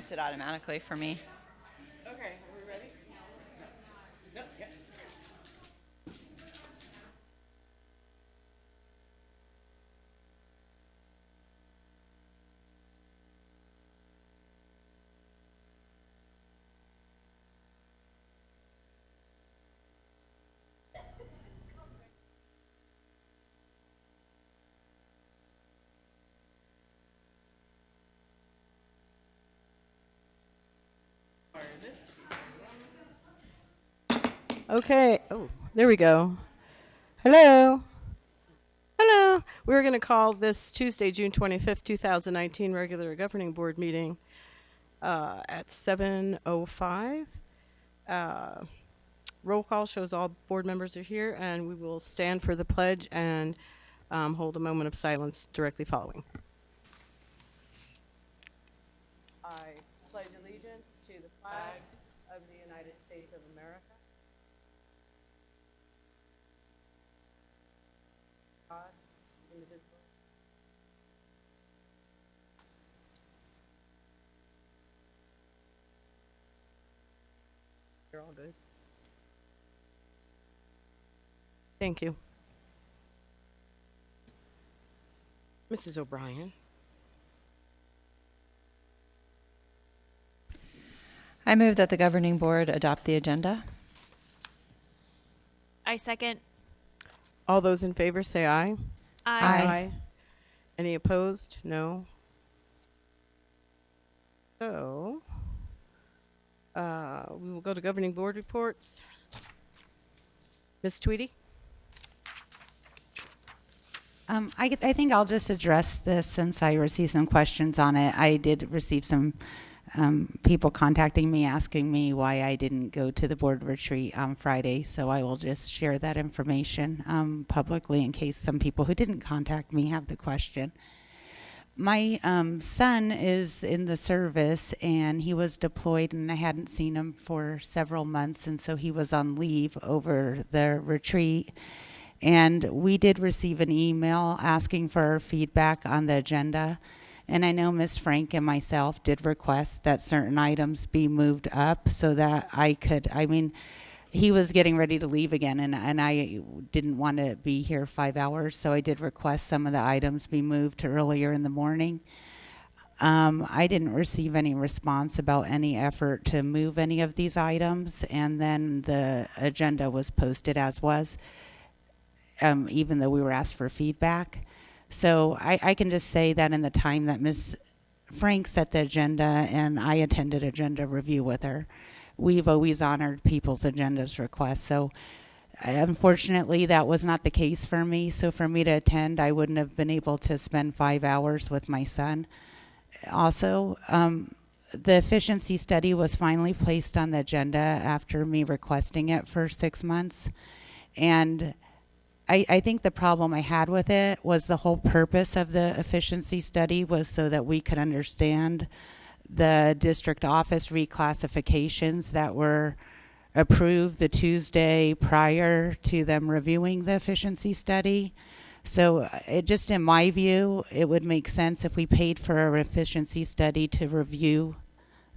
connected automatically for me. Okay, are we ready? No, yeah. Okay. Oh, there we go. Hello. Hello. We're going to call this Tuesday, June 25th, 2019 regular governing board meeting at 7:05. Roll call shows all board members are here, and we will stand for the pledge and hold a moment of silence directly following. I pledge allegiance to the flag of the United States of America. God, indivisible. You're all good. Thank you. Mrs. O'Brien. I move that the governing board adopt the agenda. I second. All those in favor say aye. Aye. Any opposed? No. So, we will go to governing board reports. Ms. Tweedy? I think I'll just address this since I received some questions on it. I did receive some people contacting me asking me why I didn't go to the board retreat on Friday, so I will just share that information publicly in case some people who didn't contact me have the question. My son is in the service, and he was deployed, and I hadn't seen him for several months, and so he was on leave over the retreat. And we did receive an email asking for our feedback on the agenda. And I know Ms. Frank and myself did request that certain items be moved up so that he was getting ready to leave again, and I didn't want to be here 5 hours, so I did request some of the items be moved to earlier in the morning. I didn't receive any response about any effort to move any of these items, and then the agenda was posted as was, even though we were asked for feedback. So I can just say that in the time that Ms. Frank set the agenda and I attended agenda review with her, we've always honored people's agendas requests. So unfortunately, that was not the case for me. So for me to attend, I wouldn't have been able to spend 5 hours with my son. Also, the efficiency study was finally placed on the agenda after me requesting it for 6 months. And I think the problem I had with it was the whole purpose of the efficiency study was so that we could understand the district office reclassifications that were approved the Tuesday prior to them reviewing the efficiency study. So it just, in my view, it would make sense if we paid for our efficiency study to review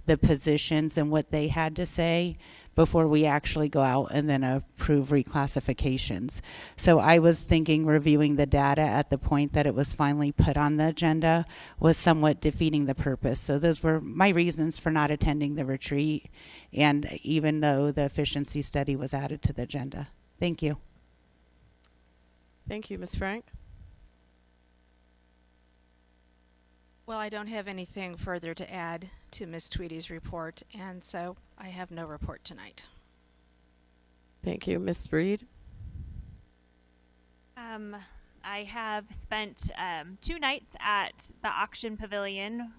the positions and what they had to say before we actually go out and then approve reclassifications. So I was thinking reviewing the data at the point that it was finally put on the agenda was somewhat defeating the purpose. So those were my reasons for not attending the retreat, and even though the efficiency study was added to the agenda. Thank you. Thank you, Ms. Frank. Well, I don't have anything further to add to Ms. Tweedy's report, and so I have no report tonight. Thank you, Ms. Reed. I have spent 2 nights at the auction pavilion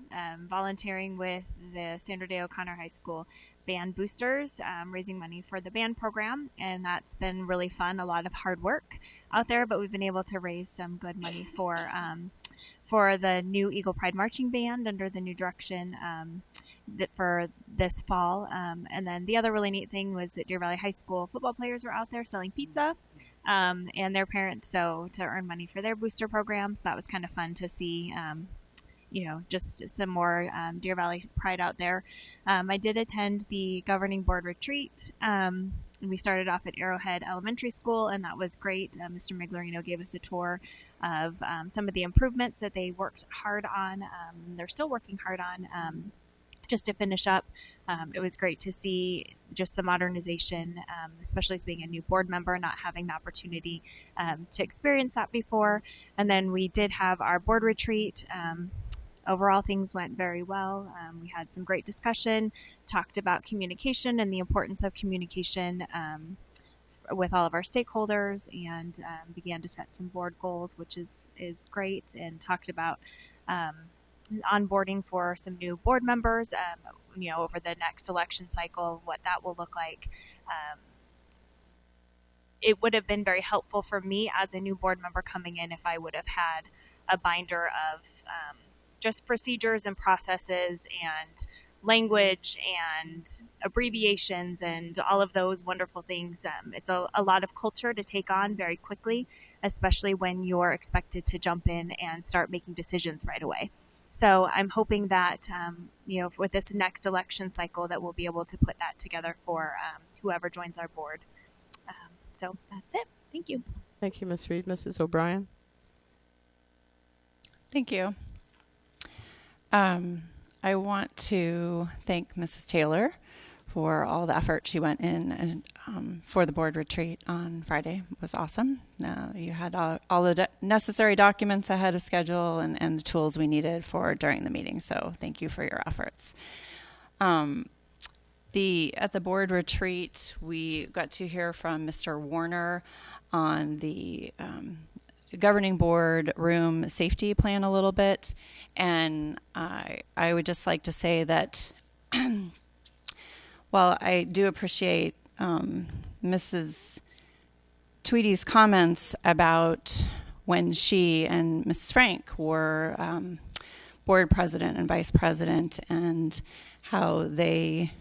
volunteering with the Sandra Day O'Connor High School band boosters, raising money for the band program, and that's been really fun. A lot of hard work out there, but we've been able to raise some good money for the new Eagle Pride Marching Band under the new direction for this fall. And then the other really neat thing was that Deer Valley High School football players were out there selling pizza and their parents, so to earn money for their booster programs. That was kind of fun to see just some more Deer Valley pride out there. I did attend the governing board retreat. We started off at Arrowhead Elementary School, and that was great. Mr. Miglerino gave us a tour of some of the improvements that they worked hard on. They're still working hard on just to finish up. It was great to see just the modernization, especially as being a new board member, not having the opportunity to experience that before. And then we did have our board retreat. Overall, things went very well. We had some great discussion, talked about communication and the importance of communication with all of our stakeholders, and began to set some board goals, which is great, and talked about onboarding for some new board members, over the next election cycle, what that will look like. It would have been very helpful for me as a new board member coming in if I would have had a binder of just procedures and processes and language and abbreviations and all of those wonderful things. It's a lot of culture to take on very quickly, especially when you're expected to jump in and start making decisions right away. So I'm hoping that, with this next election cycle, that we'll be able to put that together for whoever joins our board. So that's it. Thank you. Thank you, Ms. Reed. Mrs. O'Brien? Thank you. I want to thank Mrs. Taylor for all the effort she went in and for the board retreat on Friday. It was awesome. You had all the necessary documents ahead of schedule and the tools we needed for during the meeting. So thank you for your efforts. At the board retreat, we got to hear from Mr. Warner on the governing board room safety plan a little bit, and I would just like to say that while I do appreciate Mrs. Tweedy's comments about when she and Mrs. Frank were board president and vice president, and how they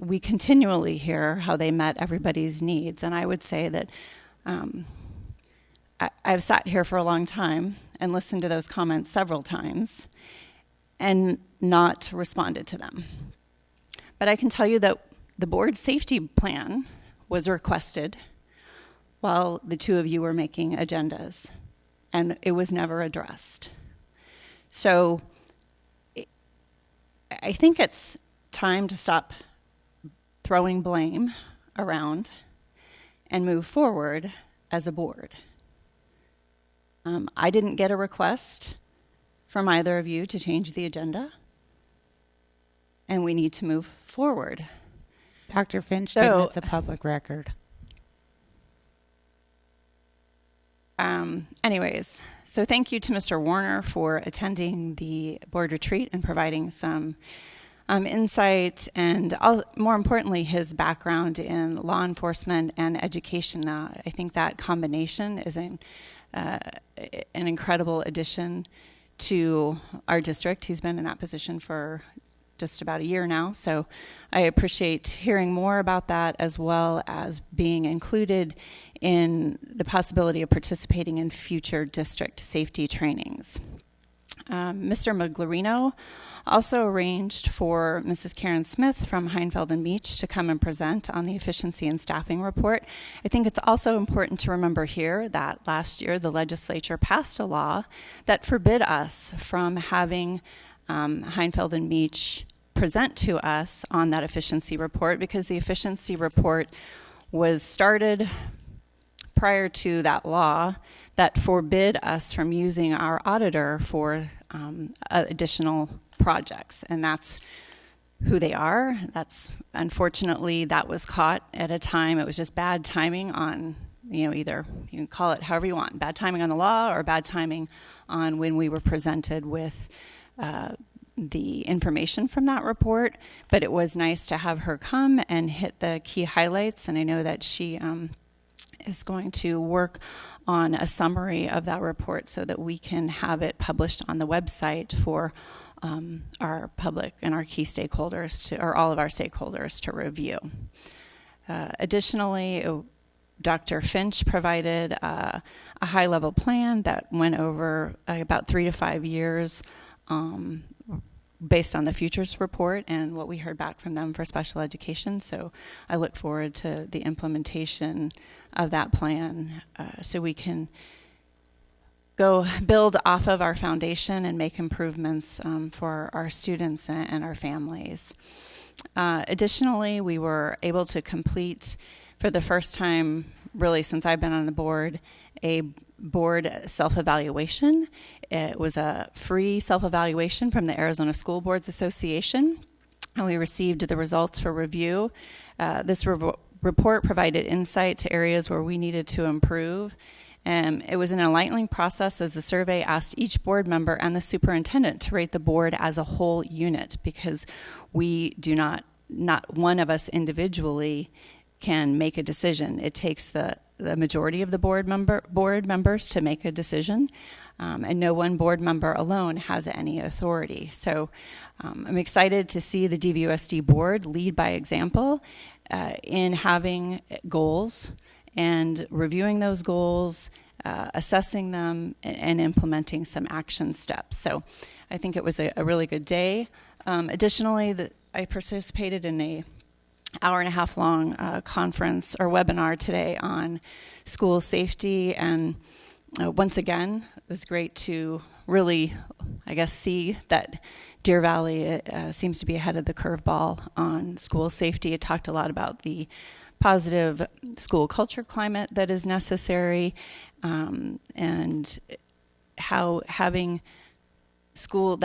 we continually hear how they met everybody's needs. And I would say that I've sat here for a long time and listened to those comments several times and not responded to them. But I can tell you that the board safety plan was requested while the two of you were making agendas, and it was never addressed. So I think it's time to stop throwing blame around and move forward as a board. I didn't get a request from either of you to change the agenda, and we need to move forward. Dr. Finch, So- it's a public record. Anyways, so thank you to Mr. Warner for attending the board retreat and providing some insight, and more importantly, his background in law enforcement and education. I think that combination is an incredible addition to our district. He's been in that position for just about a year now, so I appreciate hearing more about that, as well as being included in the possibility of participating in future district safety trainings. Mr. Miglerino also arranged for Mrs. Karen Smith from Heinfeld and Beach to come and present on the efficiency and staffing report. I think it's also important to remember here that last year the legislature passed a law that forbid us from having Heinfeld and Beach present to us on that efficiency report, because the efficiency report was started prior to that law that forbid us from using our auditor for additional projects. And that's who they are. Unfortunately, that was caught at a time, it was just bad timing on, either you can call it however you want, bad timing on the law or bad timing on when we were presented with the information from that report. But it was nice to have her come and hit the key highlights, and I know that she is going to work on a summary of that report so that we can have it published on the website for our public and our key stakeholders or all of our stakeholders to review. Additionally, Dr. Finch provided a high-level plan that went over about 3 to 5 years based on the futures report and what we heard back from them for special education. So I look forward to the implementation of that plan so we can go build off of our foundation and make improvements for our students and our families. Additionally, we were able to complete, for the first time really since I've been on the board, a board self-evaluation. It was a free self-evaluation from the Arizona School Boards Association, and we received the results for review. This report provided insight to areas where we needed to improve. It was an enlightening process as the survey asked each board member and the superintendent to rate the board as a whole unit, because we do not one of us individually can make a decision. It takes the majority of the board members to make a decision, and no one board member alone has any authority. So I'm excited to see the DVUSD board lead by example in having goals and reviewing those goals, assessing them, and implementing some action steps. So I think it was a really good day. Additionally, I participated in a hour-and-a-half long conference or webinar today on school safety, and once again, it was great to really, I guess, see that Deer Valley seems to be ahead of the curveball on school safety. It talked a lot about the positive school culture climate that is necessary, and how having school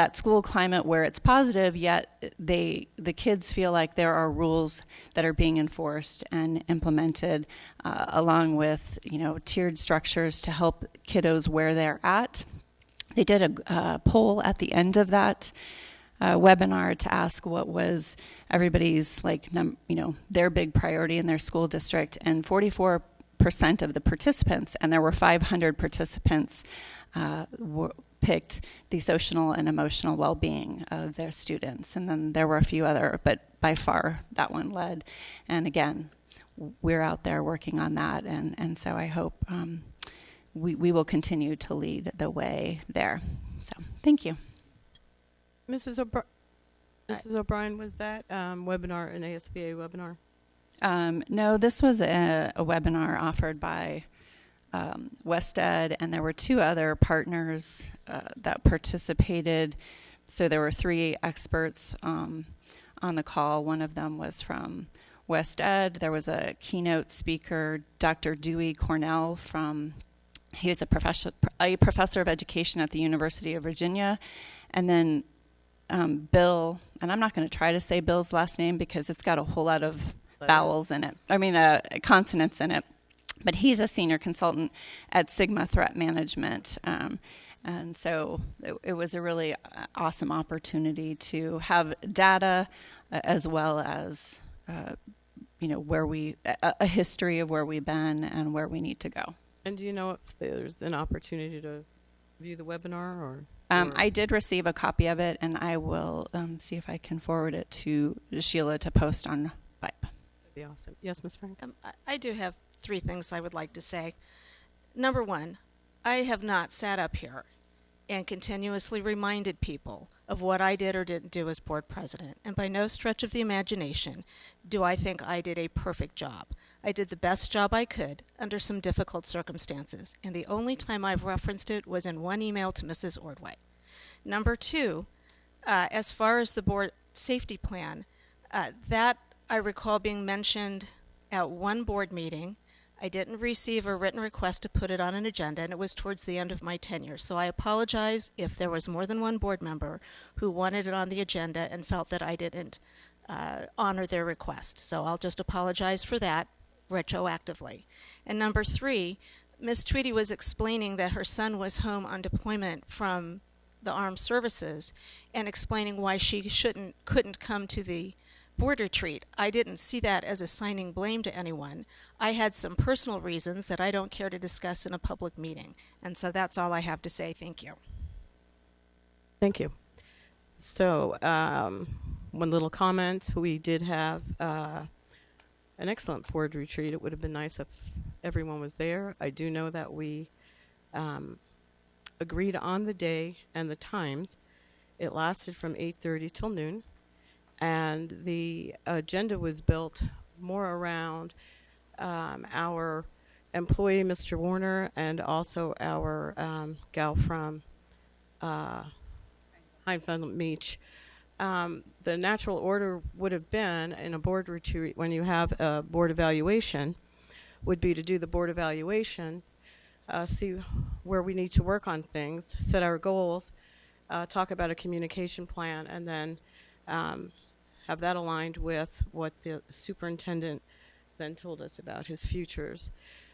climate where it's positive, yet the kids feel like there are rules that are being enforced and implemented, along with tiered structures to help kiddos where they're at. They did a poll at the end of that webinar to ask what was everybody's their big priority in their school district, and 44% of the participants, and there were 500 participants, picked the social and emotional well-being of their students. And then there were a few other, but by far that one led. And again, we're out there working on that, and so I hope we will continue to lead the way there. So thank you. Mrs. O'Brien, was that webinar an ASBA webinar? No, this was a webinar offered by WestEd, and there were 2 other partners that participated. So there were 3 experts on the call. One of them was from WestEd. There was a keynote speaker, Dr. Dewey Cornell he was a professor of education at the University of Virginia. And then Bill, and I'm not going to try to say Bill's last name because it's got a whole lot of vowels in it. Consonants in it. But he's a senior consultant at Sigma Threat Management. And so it was a really awesome opportunity to have data as well as, a history of where we've been and where we need to go. And do you know if there's an opportunity to view the webinar or? I did receive a copy of it, and I will see if I can forward it to Sheila to post on Vibe. That'd be awesome. Yes, Ms. Frank? I do have 3 things I would like to say. Number 1, I have not sat up here and continuously reminded people of what I did or didn't do as board president. And by no stretch of the imagination do I think I did a perfect job. I did the best job I could under some difficult circumstances, and the only time I've referenced it was in one email to Mrs. Ordway. Number 2, as far as the board safety plan, that I recall being mentioned at one board meeting. I didn't receive a written request to put it on an agenda, and it was towards the end of my tenure. So I apologize if there was more than one board member who wanted it on the agenda and felt that I didn't honor their request. So I'll just apologize for that retroactively. And number 3, Ms. Tweedy was explaining that her son was home on deployment from the armed services and explaining why she couldn't come to the board retreat. I didn't see that as assigning blame to anyone. I had some personal reasons that I don't care to discuss in a public meeting. And so that's all I have to say. Thank you. Thank you. So, one little comment. We did have an excellent board retreat. It would have been nice if everyone was there. I do know that we agreed on the day and the times. It lasted from 8:30 till noon, and the agenda was built more around our employee, Mr. Warner, and also our gal from Heinfeld Meach. The natural order would have been in a board retreat when you have a board evaluation would be to do the board evaluation, see where we need to work on things, set our goals, talk about a communication plan, and then have that aligned with what the superintendent then told us about his futures.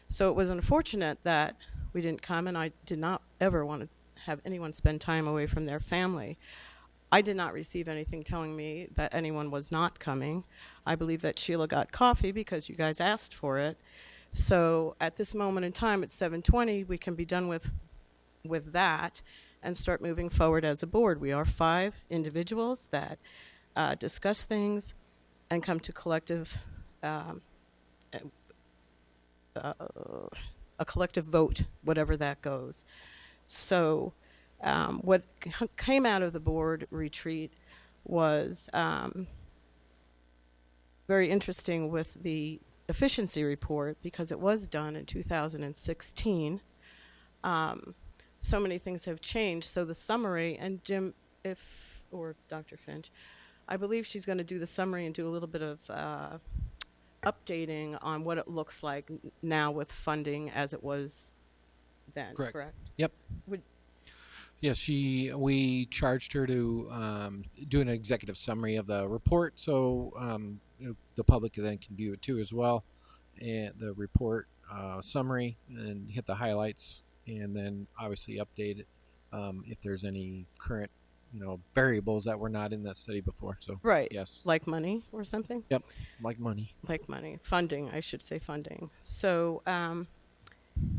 So it was unfortunate that we didn't come, and I did not ever want to have anyone spend time away from their family. I did not receive anything telling me that anyone was not coming. I believe that Sheila got coffee because you guys asked for it. So at this moment in time, at 7:20, we can be done with that and start moving forward as a board. We are 5 individuals that discuss things and come to a collective vote, whatever that goes. So what came out of the board retreat was very interesting with the efficiency report, because it was done in 2016. So many things have changed. So the summary, and Jim, or Dr. Finch, I believe she's going to do the summary and do a little bit of updating on what it looks like now with funding as it was then. Correct? Yep. Yes, we charged her to do an executive summary of the report, so the public then can view it too as well. And the report summary, and hit the highlights, and then obviously update it if there's any current variables that were not in that study before. So Right. yes, Like money or something? yep, like money. Like money. Funding, I should say funding. So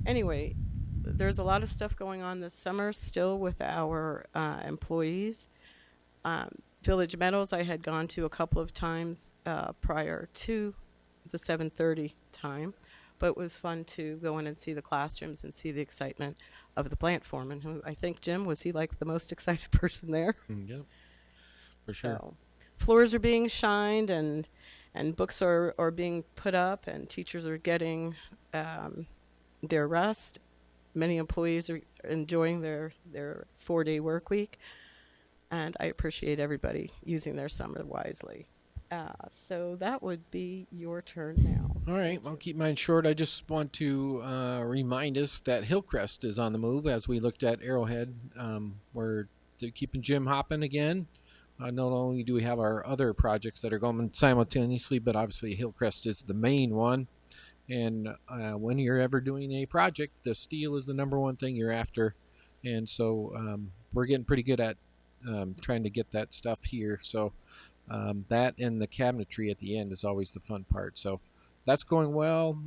anyway, there's a lot of stuff going on this summer still with our employees. Village Meadows I had gone to a couple of times prior to the 7:30 time, but it was fun to go in and see the classrooms and see the excitement of the plant foreman, who I think, Jim, was he like the most excited person there? Yep, for sure. So, floors are being shined, and books are being put up, and teachers are getting their rest. Many employees are enjoying their 4-day work week, and I appreciate everybody using their summer wisely. So that would be your turn now. All right, I'll keep mine short. I just want to remind us that Hillcrest is on the move. As we looked at Arrowhead, we're keeping Jim hopping again. Not only do we have our other projects that are going simultaneously, but obviously Hillcrest is the main one. And when you're ever doing a project, the steel is the number one thing you're after. And so we're getting pretty good at trying to get that stuff here. So that and the cabinetry at the end is always the fun part. So that's going well.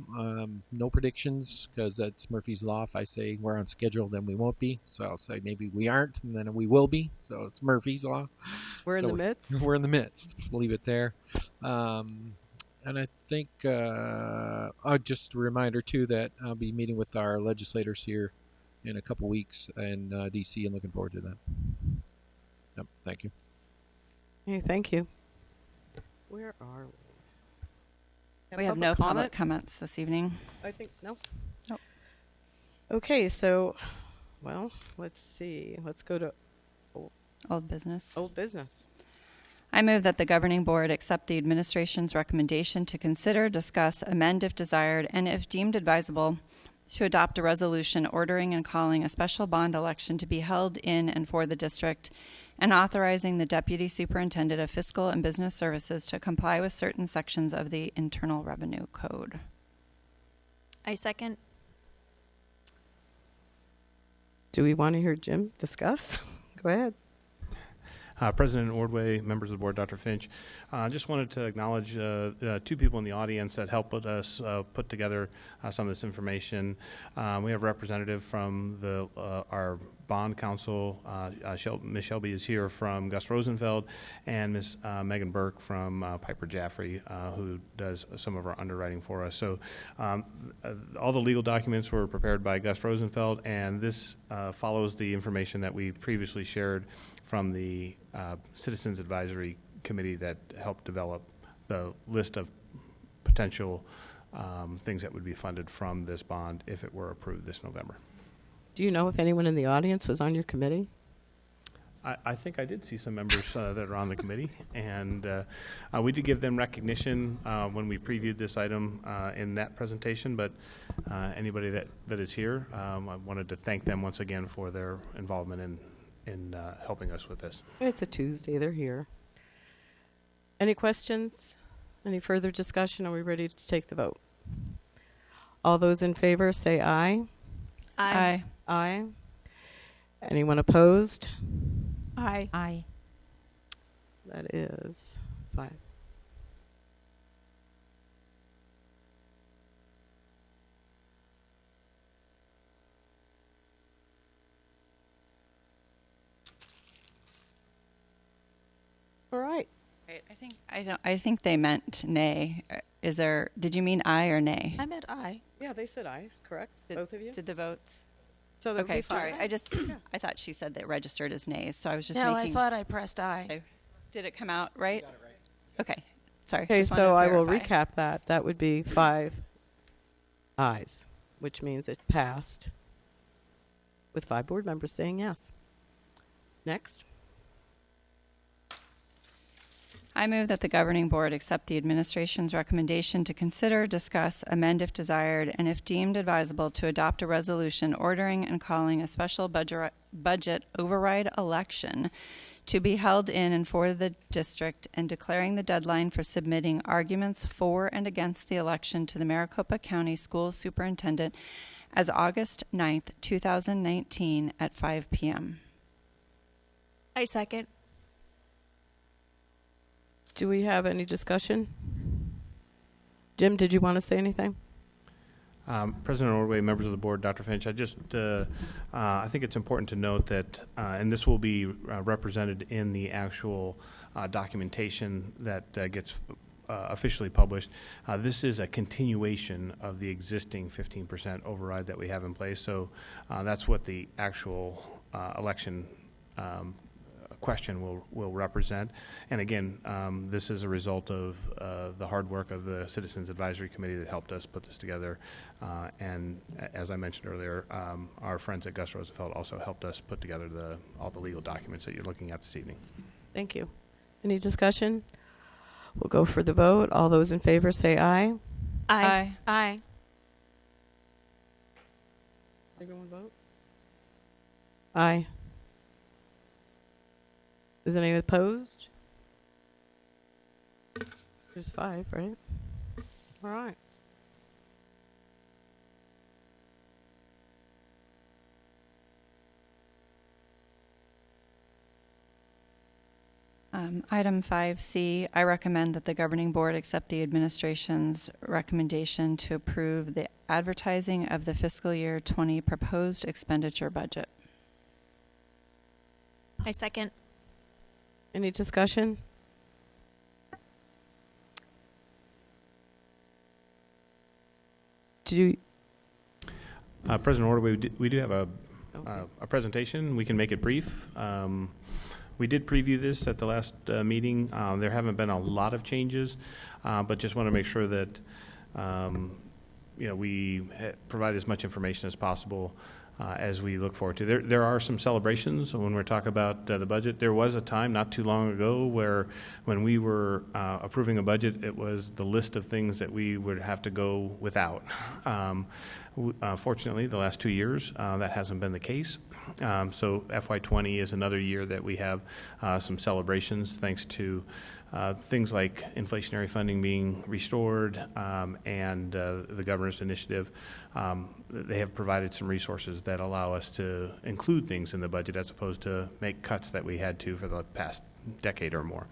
No predictions, because that's Murphy's Law. If I say we're on schedule, then we won't be. So I'll say maybe we aren't, and then we will be. So it's Murphy's Law. We're in the midst. We're in the midst. Leave it there. And I think just a reminder, too, that I'll be meeting with our legislators here in a couple weeks in D.C. and looking forward to that. Yep, thank you. Hey, thank you. Where are we? We have no public comments this evening. I think, no? Nope. Okay, so, well, let's see. Let's go to Old business. old business. I move that the governing board accept the administration's recommendation to consider, discuss, amend if desired, and if deemed advisable, to adopt a resolution ordering and calling a special bond election to be held in and for the district, and authorizing the Deputy Superintendent of Fiscal and Business Services to comply with certain sections of the Internal Revenue Code. I second. Do we want to hear Jim discuss? Go ahead. President Ordway, members of the board, Dr. Finch. I just wanted to acknowledge 2 people in the audience that helped us put together some of this information. We have a representative from our bond counsel. Ms. Shelby is here from Gus Rosenfeld, and Ms. Megan Burke from Piper Jaffray, who does some of our underwriting for us. So all the legal documents were prepared by Gus Rosenfeld, and this follows the information that we previously shared from the Citizens Advisory Committee that helped develop the list of potential things that would be funded from this bond if it were approved this November. Do you know if anyone in the audience was on your committee? I think I did see some members that are on the committee, and we did give them recognition when we previewed this item in that presentation, but anybody that is here, I wanted to thank them once again for their involvement in helping us with this. It's a Tuesday. They're here. Any questions? Any further discussion? Are we ready to take the vote? All those in favor say aye. Aye. Aye. Anyone opposed? Aye. Aye. That is 5. All right. I think they meant nay. Is there? Did you mean aye or nay? I meant aye. Yeah, they said aye, correct? Both of you? Did the votes? So that would Okay, be five. sorry. I thought she said that registered as nays, so I was just No, making. I thought I pressed aye. Okay. Did it come out right? Okay, sorry. Okay, just wanted so to I will verify. recap that. That would be 5 ayes, which means it passed with 5 board members saying yes. Next. I move that the governing board accept the administration's recommendation to consider, discuss, amend if desired, and if deemed advisable, to adopt a resolution ordering and calling a special budget override election to be held in and for the district, and declaring the deadline for submitting arguments for and against the election to the Maricopa County School Superintendent as August 9th, 2019 at 5 p.m. I second. Do we have any discussion? Jim, did you want to say anything? President Ordway, members of the board, Dr. Finch, I think it's important to note that, and this will be represented in the actual documentation that gets officially published. This is a continuation of the existing 15% override that we have in place. So that's what the actual election question will represent. And again, this is a result of the hard work of the Citizens Advisory Committee that helped us put this together. And as I mentioned earlier, our friends at Gus Rosenfeld also helped us put together all the legal documents that you're looking at this evening. Thank you. Any discussion? We'll go for the vote. All those in favor say aye. Aye. Aye. Everyone vote? Aye. Is anyone opposed? There's 5, right? All right. Item 5C, I recommend that the governing board accept the administration's recommendation to approve the advertising of the fiscal year 20 proposed expenditure budget. I second. Any discussion? Do you, President Ordway, we do have a presentation. We can make it brief. We did preview this at the last meeting. There haven't been a lot of changes, but just want to make sure that we provide as much information as possible as we look forward to. There are some celebrations when we're talking about the budget. There was a time not too long ago where when we were approving a budget, it was the list of things that we would have to go without. Fortunately, the last 2 years, that hasn't been the case. So FY20 is another year that we have some celebrations thanks to things like inflationary funding being restored and the governor's initiative. They have provided some resources that allow us to include things in the budget as opposed to make cuts that we had to for the past decade or more.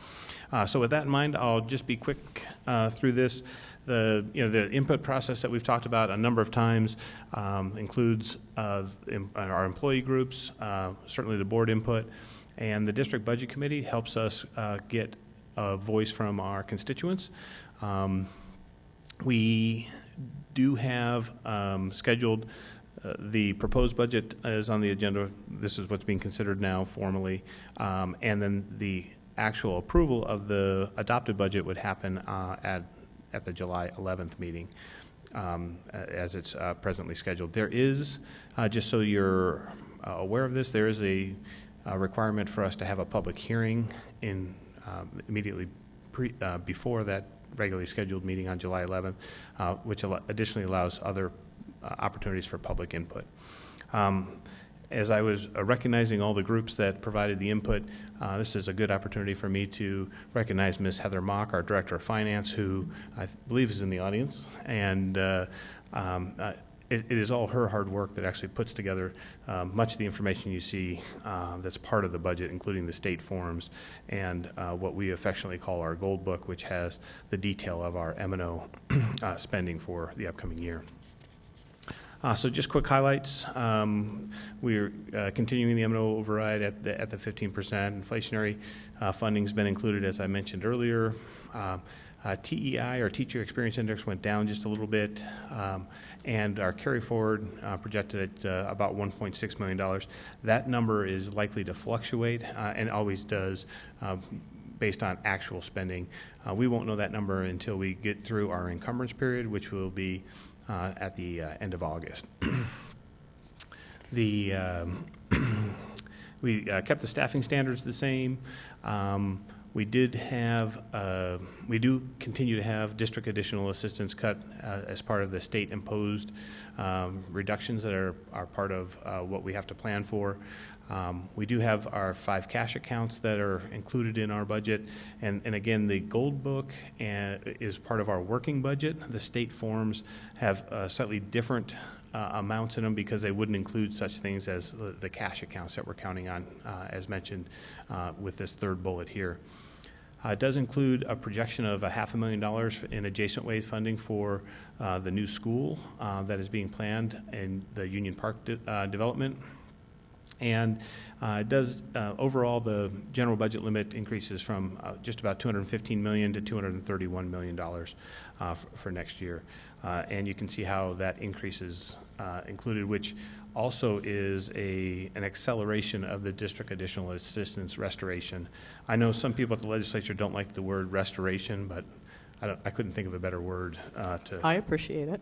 So with that in mind, I'll just be quick through this. The input process that we've talked about a number of times includes our employee groups, certainly the board input, and the district budget committee helps us get a voice from our constituents. We do have scheduled the proposed budget is on the agenda. This is what's being considered now formally, and then the actual approval of the adopted budget would happen at the July 11th meeting, as it's presently scheduled. There is, just so you're aware of this, there is a requirement for us to have a public hearing in immediately before that regularly scheduled meeting on July 11th, which additionally allows other opportunities for public input. As I was recognizing all the groups that provided the input, this is a good opportunity for me to recognize Ms. Heather Mock, our Director of Finance, who I believe is in the audience. And it is all her hard work that actually puts together much of the information you see that's part of the budget, including the state forms and what we affectionately call our gold book, which has the detail of our M&O spending for the upcoming year. So just quick highlights. We're continuing the M&O override at the 15%. Inflationary funding's been included, as I mentioned earlier. TEI, our Teacher Experience Index, went down just a little bit, and our carry forward projected at about $1.6 million. That number is likely to fluctuate, and always does, based on actual spending. We won't know that number until we get through our encumbrance period, which will be at the end of August. We kept the staffing standards the same. We do continue to have district additional assistance cut as part of the state imposed reductions that are part of what we have to plan for. We do have our 5 cash accounts that are included in our budget, and again, the gold book is part of our working budget. The state forms have slightly different amounts in them because they wouldn't include such things as the cash accounts that we're counting on, as mentioned with this third bullet here. It does include a projection of $500,000 in adjacent way funding for the new school that is being planned in the Union Park development. And it does, overall, the general budget limit increases from just about $215 million to $231 million for next year. And you can see how that increase is included, which also is an acceleration of the district additional assistance restoration. I know some people at the legislature don't like the word restoration, but I couldn't think of a better word I appreciate it.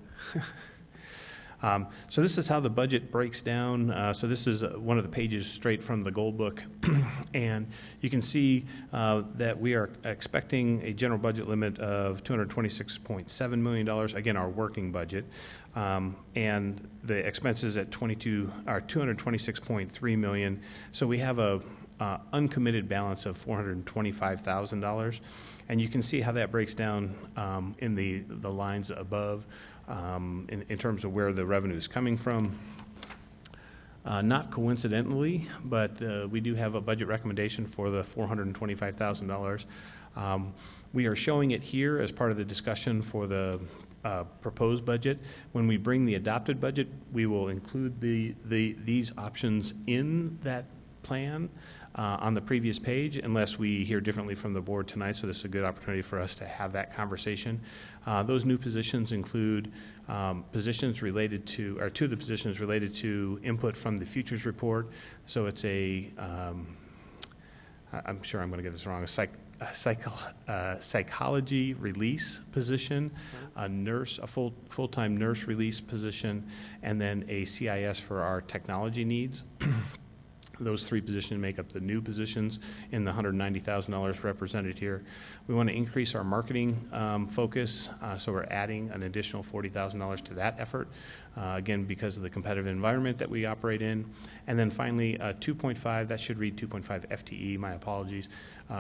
So this is how the budget breaks down. So this is one of the pages straight from the gold book. And you can see that we are expecting a general budget limit of $226.7 million, again, our working budget. And the expenses at $226.3 million. So we have a uncommitted balance of $425,000. And you can see how that breaks down in the lines above. In terms of where the revenue is coming from. Not coincidentally, but we do have a budget recommendation for the $425,000. We are showing it here as part of the discussion for the proposed budget. When we bring the adopted budget, we will include these options in that plan on the previous page, unless we hear differently from the board tonight, so this is a good opportunity for us to have that conversation. Those new positions include positions related to, or two of the positions related to input from the futures report. So it's I'm sure I'm going to get this wrong, a psychology release position, a full-time nurse release position, and then a CIS for our technology needs. Those 3 positions make up the new positions in the $190,000 represented here. We want to increase our marketing focus, so we're adding an additional $40,000 to that effort, again, because of the competitive environment that we operate in. And then finally, 2.5, that should read 2.5 FTE, my apologies.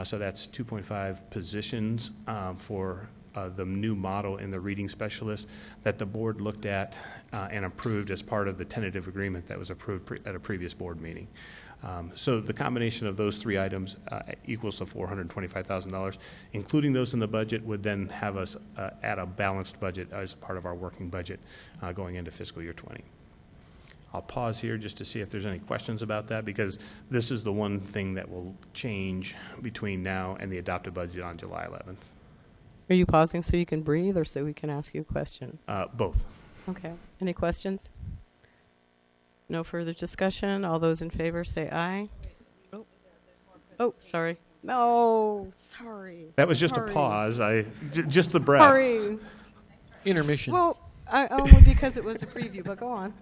So that's 2.5 positions for the new model in the reading specialist that the board looked at and approved as part of the tentative agreement that was approved at a previous board meeting. So the combination of those three items equals to $425,000. Including those in the budget would then have us at a balanced budget as part of our working budget going into fiscal year 20. I'll pause here just to see if there's any questions about that, because this is the one thing that will change between now and the adopted budget on July 11th. Are you pausing so you can breathe or so we can ask you a question? Both. Okay. Any questions? No further discussion. All those in favor say aye. Oh, sorry. No, sorry. That was just Sorry. a pause. Just the breath. Sorry. Intermission. Well, only because it was a preview, but go on.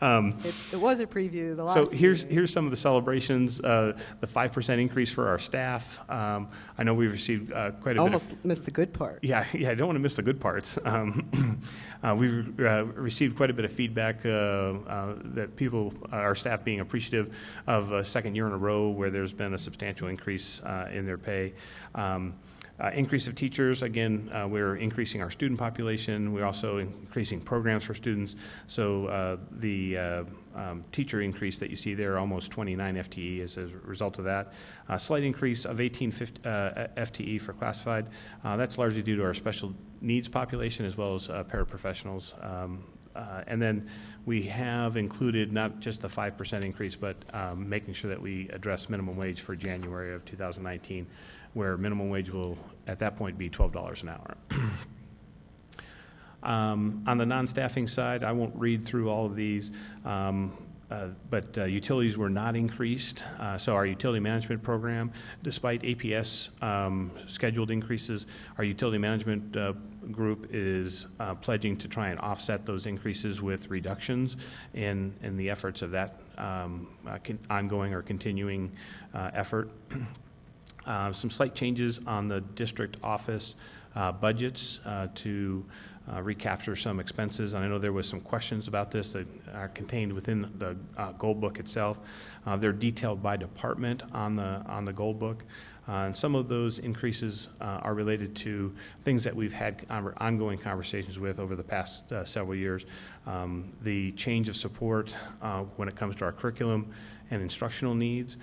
It was a preview the last So here's meeting. some of the celebrations. The 5% increase for our staff. I know we received quite a Almost bit of... missed the good part. Yeah, I don't want to miss the good parts. We received quite a bit of feedback that people, our staff being appreciative of a second year in a row where there's been a substantial increase in their pay. Increase of teachers, again, we're increasing our student population. We're also increasing programs for students. So the teacher increase that you see there, almost 29 FTE as a result of that. A slight increase of 18 FTE for classified. That's largely due to our special needs population as well as paraprofessionals. And then we have included not just the 5% increase, but making sure that we address minimum wage for January of 2019, where minimum wage will at that point be $12 an hour. On the non-staffing side, I won't read through all of these, but utilities were not increased. So our utility management program, despite APS scheduled increases, our utility management group is pledging to try and offset those increases with reductions in the efforts of that ongoing or continuing effort. Some slight changes on the district office budgets to recapture some expenses. And I know there was some questions about this that are contained within the goal book itself. They're detailed by department on the goal book. And some of those increases are related to things that we've had ongoing conversations with over the past several years. The change of support when it comes to our curriculum and instructional needs.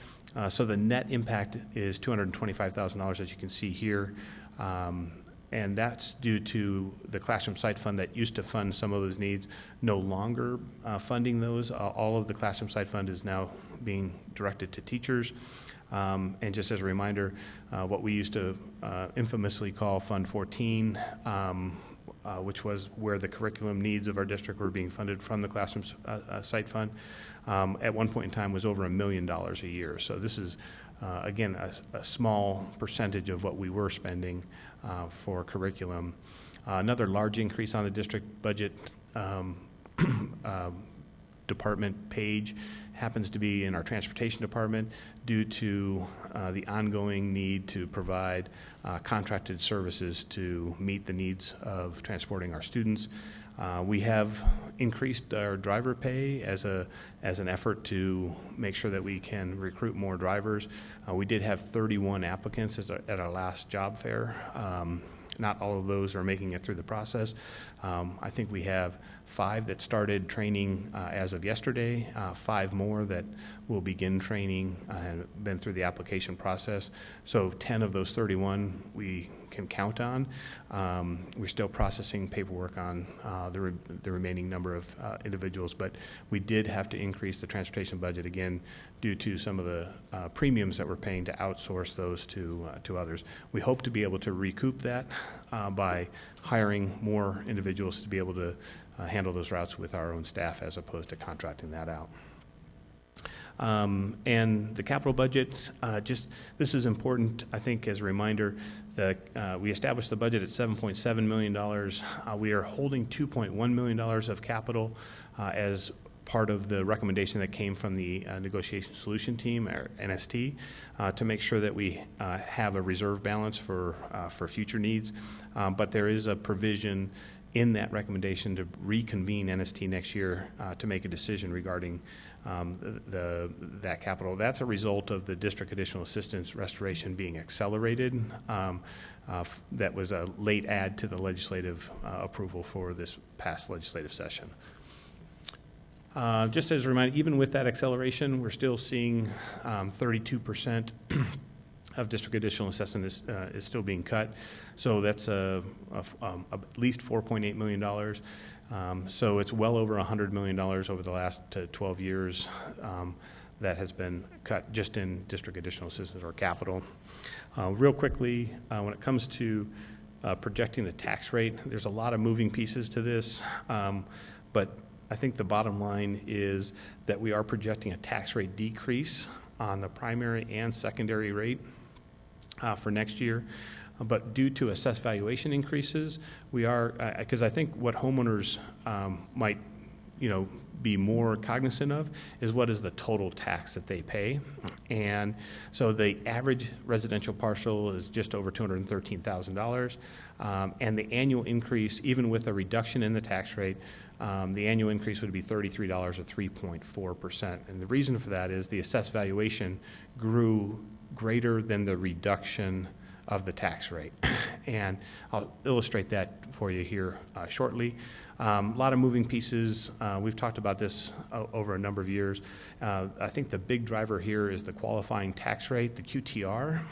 So the net impact is $225,000, as you can see here. And that's due to the Classroom Site Fund that used to fund some of those needs, no longer funding those. All of the Classroom Site Fund is now being directed to teachers. And just as a reminder, what we used to infamously call Fund 14, which was where the curriculum needs of our district were being funded from the Classroom Site Fund, at one point in time was over $1 million a year. So this is, again, a small percentage of what we were spending for curriculum. Another large increase on the district budget department page happens to be in our transportation department due to the ongoing need to provide contracted services to meet the needs of transporting our students. We have increased our driver pay as an effort to make sure that we can recruit more drivers. We did have 31 applicants at our last job fair. Not all of those are making it through the process. I think we have 5 that started training as of yesterday, 5 more that will begin training and been through the application process. So 10 of those 31 we can count on. We're still processing paperwork on the remaining number of individuals, but we did have to increase the transportation budget again due to some of the premiums that we're paying to outsource those to others. We hope to be able to recoup that by hiring more individuals to be able to handle those routes with our own staff as opposed to contracting that out. And the capital budget, this is important, I think, as a reminder that we established the budget at $7.7 million. We are holding $2.1 million of capital as part of the recommendation that came from the Negotiation Solution Team, or NST, to make sure that we have a reserve balance for future needs. But there is a provision in that recommendation to reconvene NST next year to make a decision regarding that capital. That's a result of the district additional assistance restoration being accelerated. That was a late add to the legislative approval for this past legislative session. Just as a reminder, even with that acceleration, we're still seeing 32% of district additional assistance is still being cut. So that's at least $4.8 million. So it's well over $100 million over the last 12 years that has been cut just in district additional assistance or capital. Real quickly, when it comes to projecting the tax rate, there's a lot of moving pieces to this, but I think the bottom line is that we are projecting a tax rate decrease on the primary and secondary rate for next year. But due to assessed valuation increases, we are, because I think what homeowners might, be more cognizant of is what is the total tax that they pay. And so the average residential parcel is just over $213,000. And the annual increase, even with a reduction in the tax rate, the annual increase would be $33 or 3.4%. And the reason for that is the assessed valuation grew greater than the reduction of the tax rate. And I'll illustrate that for you here shortly. A lot of moving pieces. We've talked about this over a number of years. I think the big driver here is the qualifying tax rate, the QTR.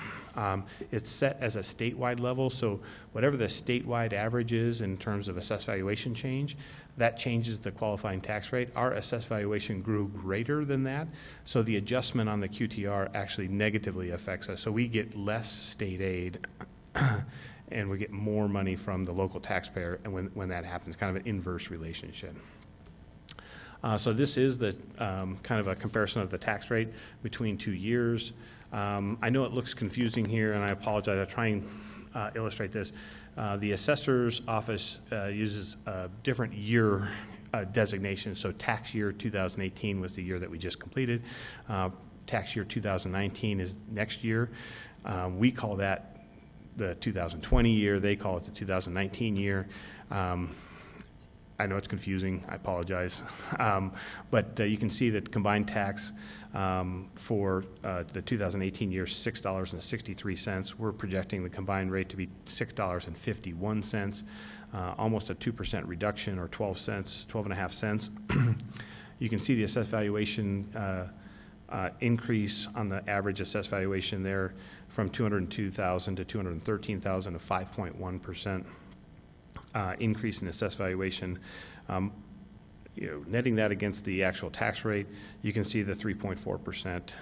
It's set as a statewide level, so whatever the statewide average is in terms of assessed valuation change, that changes the qualifying tax rate. Our assessed valuation grew greater than that, so the adjustment on the QTR actually negatively affects us. So we get less state aid and we get more money from the local taxpayer, and when that happens, kind of an inverse relationship. So this is the kind of a comparison of the tax rate between 2 years. I know it looks confusing here, and I apologize. I'll try and illustrate this. The assessor's office uses a different year designation. So tax year 2018 was the year that we just completed. Tax year 2019 is next year. We call that the 2020 year. They call it the 2019 year. I know it's confusing. I apologize. But you can see that combined tax for the 2018 year is $6.63. We're projecting the combined rate to be $6.51, almost a 2% reduction, or 12.5 cents. You can see the assessed valuation increase on the average assessed valuation there from $202,000 to $213,000, a 5.1%. Increase in assessed valuation. Netting that against the actual tax rate, you can see the 3.4%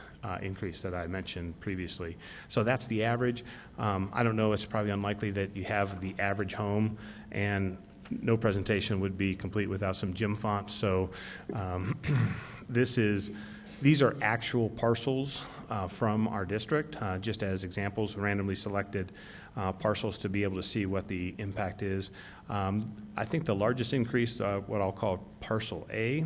increase that I mentioned previously. So that's the average. I don't know, it's probably unlikely that you have the average home, and no presentation would be complete without some Jim font. So these are actual parcels from our district, just as examples, randomly selected parcels to be able to see what the impact is. I think the largest increase, what I'll call parcel A,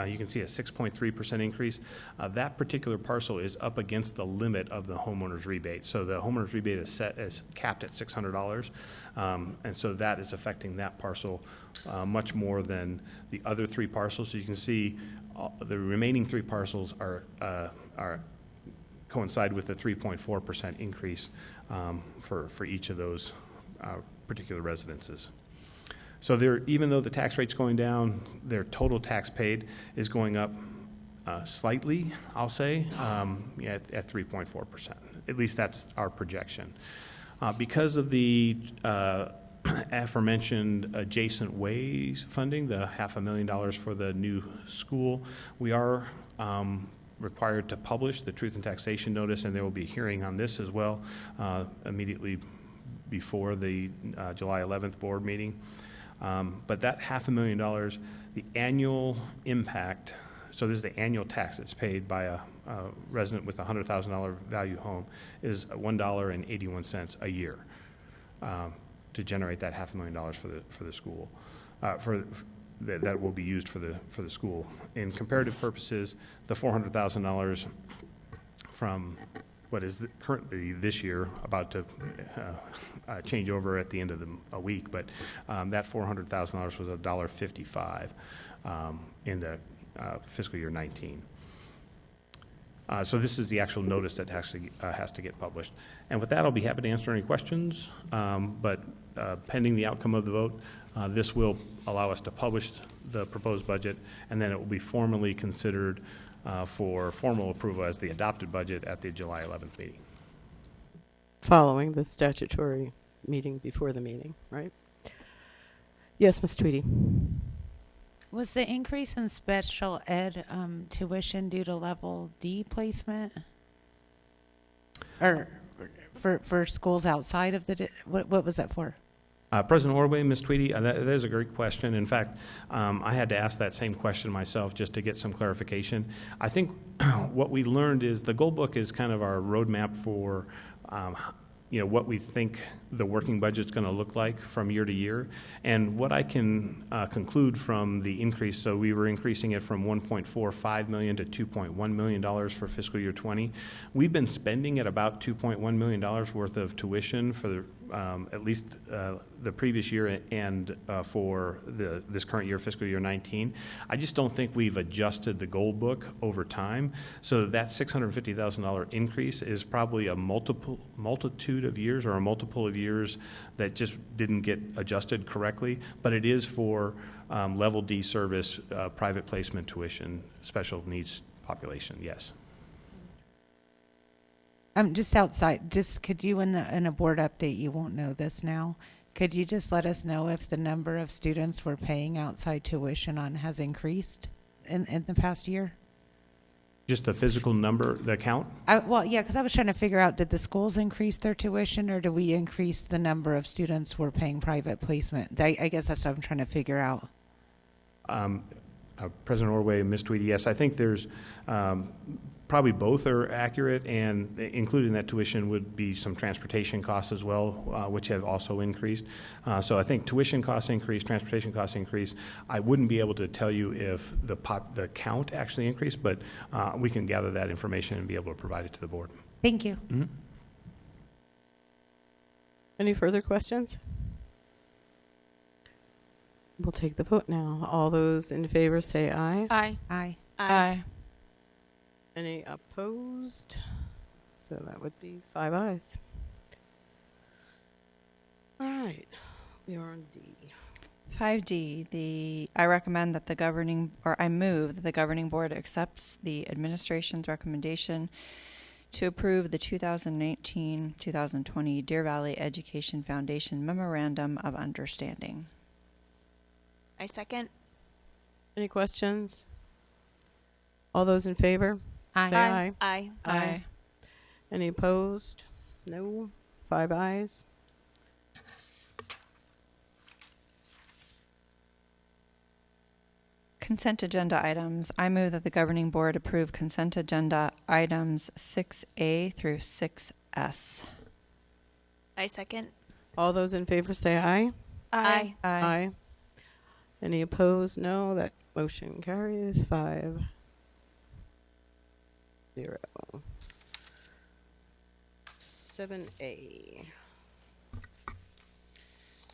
you can see a 6.3% increase. That particular parcel is up against the limit of the homeowner's rebate. So the homeowner's rebate is capped at $600, and so that is affecting that parcel much more than the other three parcels. So you can see the remaining three parcels are coincide with the 3.4% increase for each of those particular residences. So even though the tax rate's going down, their total tax paid is going up slightly, I'll say, at 3.4%. At least that's our projection. Because of the aforementioned adjacent ways funding, the $500,000 for the new school, we are required to publish the truth and taxation notice, and there will be a hearing on this as well immediately before the July 11th board meeting. But that $500,000, the annual impact, so this is the annual tax that's paid by a resident with a $100,000 value home, is $1.81 a year to generate that $500,000 for the school, that will be used for the school. In comparative purposes, the $400,000 from what is currently this year, about to change over at the end of a week, but that $400,000 was $1.55 in the fiscal year 19. So this is the actual notice that has to get published. And with that, I'll be happy to answer any questions. But pending the outcome of the vote, this will allow us to publish the proposed budget, and then it will be formally considered for formal approval as the adopted budget at the July 11th meeting. Following the statutory meeting before the meeting, right? Yes, Ms. Tweedy. Was the increase in special ed tuition due to level D placement? Or for schools outside of the, what was that for? President Ordway, Ms. Tweedy, that is a great question. In fact, I had to ask that same question myself just to get some clarification. I think what we learned is the goal book is kind of our roadmap for what we think the working budget's going to look like from year to year. And what I can conclude from the increase, so we were increasing it from $1.45 million to $2.1 million for fiscal year 20. We've been spending at about $2.1 million worth of tuition for at least the previous year and for this current year, fiscal year 19. I just don't think we've adjusted the goal book over time. So that $650,000 increase is probably a multitude of years or a multiple of years that just didn't get adjusted correctly, but it is for level D service, private placement tuition, special needs population, yes. Just outside, could you, in a board update, you won't know this now, could you just let us know if the number of students we're paying outside tuition on has increased in the past year? Just the physical number, the count? Well, yeah, because I was trying to figure out, did the schools increase their tuition, or do we increase the number of students we're paying private placement? I guess that's what I'm trying to figure out. President Ordway, Ms. Tweedy, yes, I think there's probably both are accurate, and including that tuition would be some transportation costs as well, which have also increased. So I think tuition costs increase, transportation costs increase. I wouldn't be able to tell you if the count actually increased, but we can gather that information and be able to provide it to the board. Thank you. Mm-hmm. Any further questions? We'll take the vote now. All those in favor say aye. Aye. Aye. Aye. Any opposed? So that would be 5 ayes. All right, we are on D. 5D, I move that the governing board accepts the administration's recommendation to approve the 2019-2020 Deer Valley Education Foundation Memorandum of Understanding. I second. Any questions? All those in favor? Aye. Say aye. Aye. Aye. Any opposed? No. 5 ayes. Consent agenda items. I move that the governing board approve consent agenda items 6A through 6S. I second. All those in favor say aye. Aye. Aye. Any opposed? No. That motion carries 5-0. Zero. 7A.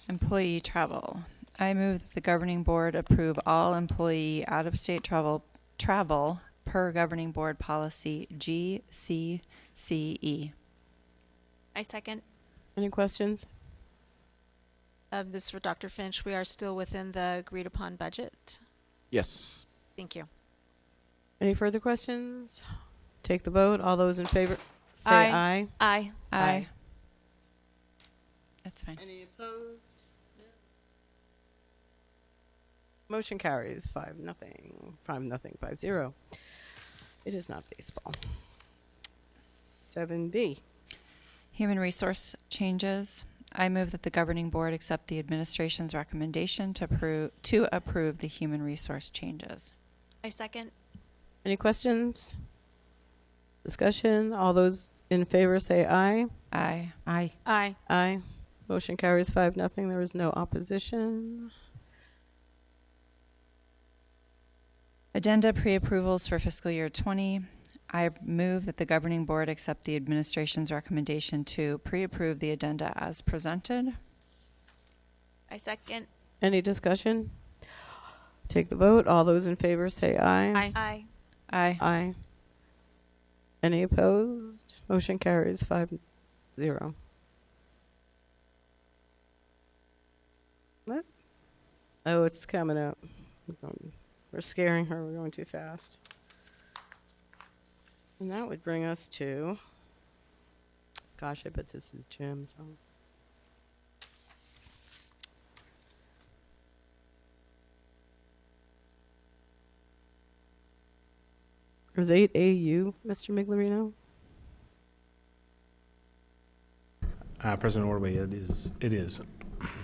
Employee travel. I move that the governing board approve all employee out-of-state travel per governing board policy GCCE. I second. Any questions? This is for Dr. Finch. We are still within the agreed upon budget. Yes. Thank you. Any further questions? Take the vote. All those in favor say Aye. aye. Aye. Aye. That's fine. Any opposed? Motion carries 5-0. 5-0. It is not baseball. 7B. Human resource changes. I move that the governing board accept the administration's recommendation to approve the human resource changes. I second. Any questions? Discussion? All those in favor say aye. Aye. Aye. Aye. Aye. Motion carries 5-0. There is no opposition. Addenda pre-approvals for fiscal year 20. I move that the governing board accept the administration's recommendation to pre-approve the addenda as presented. I second. Any discussion? Take the vote. All those in favor say aye. Aye. Aye. Aye. Aye. Any opposed? Motion carries 5-0. What? Oh, it's coming up. We're scaring her. We're going too fast. And that would bring us to, gosh, I bet this is Jim's. Oh. Is 8AU, Mr. Miglerino? President Ordway, it is.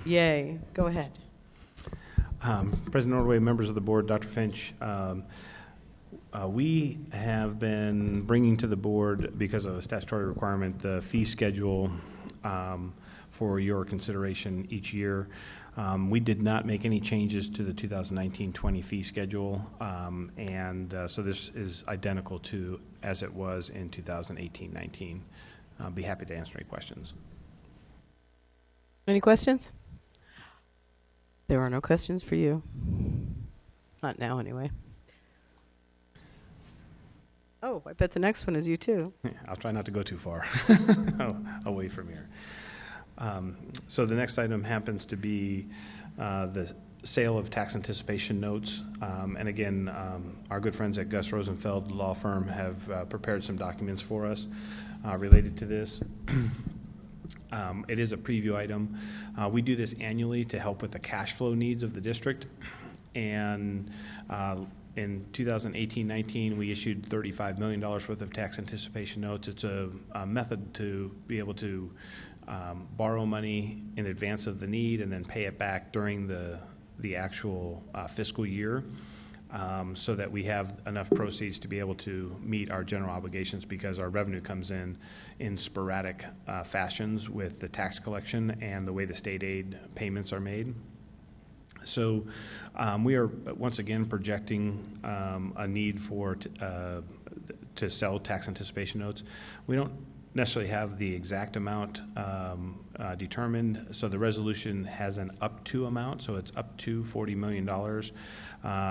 Yay. Go ahead. President Ordway, members of the board, Dr. Finch, we have been bringing to the board, because of a statutory requirement, the fee schedule for your consideration each year. We did not make any changes to the 2019-20 fee schedule, so this is identical to as it was in 2018-19. I'll be happy to answer any questions. Any questions? There are no questions for you. Not now, anyway. Oh, I bet the next one is you, too. I'll try not to go too far away from here. So the next item happens to be the sale of tax anticipation notes. And again, our good friends at Gus Rosenfeld Law Firm have prepared some documents for us related to this. It is a preview item. We do this annually to help with the cash flow needs of the district. And in 2018-19, we issued $35 million worth of tax anticipation notes. It's a method to be able to borrow money in advance of the need and then pay it back during the actual fiscal year, so that we have enough proceeds to be able to meet our general obligations, because our revenue comes in sporadic fashions with the tax collection and the way the state aid payments are made. So we are once again projecting a need to sell tax anticipation notes. We don't necessarily have the exact amount determined, so the resolution has an up to amount, so it's up to $40 million.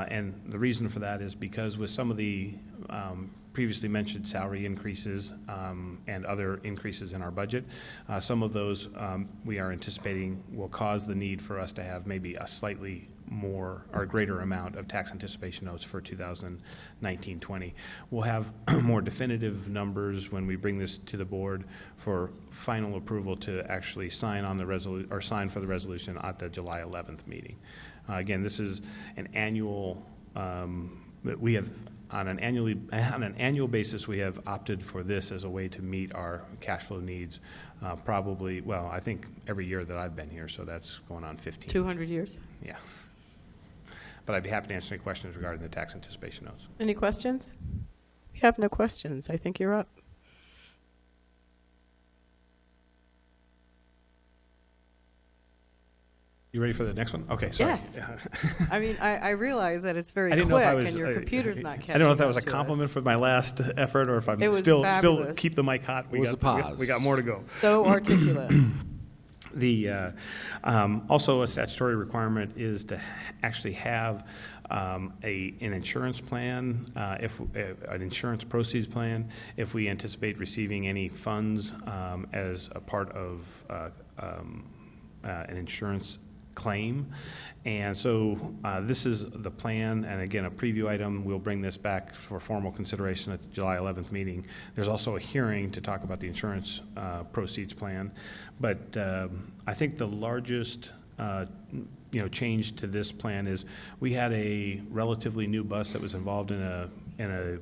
And the reason for that is because with some of the previously mentioned salary increases and other increases in our budget, some of those we are anticipating will cause the need for us to have maybe a slightly more or greater amount of tax anticipation notes for 2019-20. We'll have more definitive numbers when we bring this to the board for final approval to actually sign on the sign for the resolution at the July 11th meeting. Again, this is an annual. We have on an annual basis, we have opted for this as a way to meet our cash flow needs. Probably, well, I think every year that I've been here, so that's going on 15. 200 years. Yeah. But I'd be happy to answer any questions regarding the tax anticipation notes. Any questions? We have no questions. I think you're up. You ready for the next one? Okay, sorry. Yes. I mean, I realize that it's very I didn't quick know if I was, and your computer's not catching I don't know if that was a up to compliment us. for my last effort or if I'm It was still fabulous. keep the mic hot. It was a pause. We got more to go. So articulate. The also a statutory requirement is to actually have an insurance plan, an insurance proceeds plan, if we anticipate receiving any funds as a part of an insurance claim. And so this is the plan, and again, a preview item. We'll bring this back for formal consideration at the July 11th meeting. There's also a hearing to talk about the insurance proceeds plan. But I think the largest change to this plan is we had a relatively new bus that was involved in a